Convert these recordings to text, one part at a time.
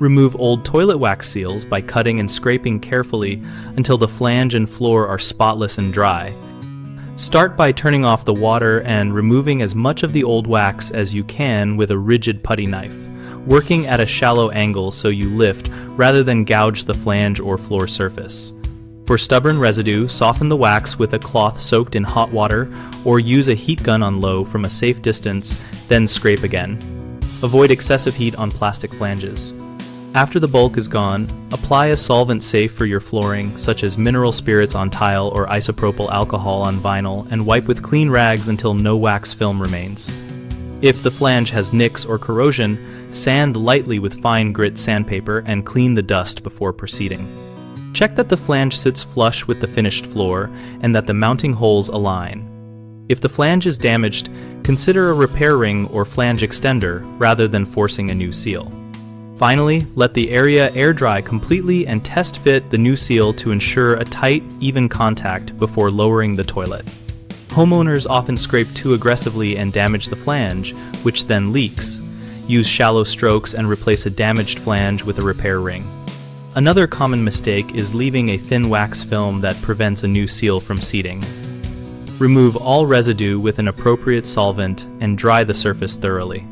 Remove old toilet wax seals by cutting and scraping carefully until the flange and floor are spotless and dry. Start by turning off the water and removing as much of the old wax as you can with a rigid putty knife, working at a shallow angle so you lift rather than gouge the flange or floor surface. For stubborn residue, soften the wax with a cloth soaked in hot water or use a heat gun on low from a safe distance, then scrape again. Avoid excessive heat on plastic flanges. After the bulk is gone, apply a solvent safe for your flooring, such as mineral spirits on tile or isopropyl alcohol on vinyl, and wipe with clean rags until no wax film remains. If the flange has nicks or corrosion, sand lightly with fine grit sandpaper and clean the dust before proceeding. Check that the flange sits flush with the finished floor and that the mounting holes align. If the flange is damaged, consider a repair ring or flange extender rather than forcing a new seal. Finally, let the area air dry completely and test fit the new seal to ensure a tight, even contact before lowering the toilet. Homeowners often scrape too aggressively and damage the flange, which then leaks. Use shallow strokes and replace a damaged flange with a repair ring. Another common mistake is leaving a thin wax film that prevents a new seal from seating. Remove all residue with an appropriate solvent and dry the surface thoroughly.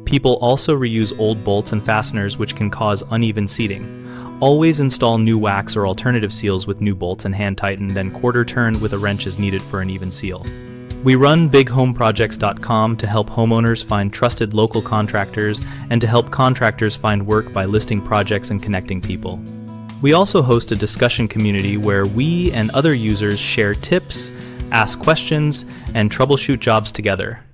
People also reuse old bolts and fasteners, which can cause uneven seating. Always install new wax or alternative seals with new bolts and hand tighten, then quarter turn with a wrench as needed for an even seal. We run bighomeprojects.com to help homeowners find trusted local contractors and to help contractors find work by listing projects and connecting people. We also host a discussion community where we and other users share tips, ask questions, and troubleshoot jobs together.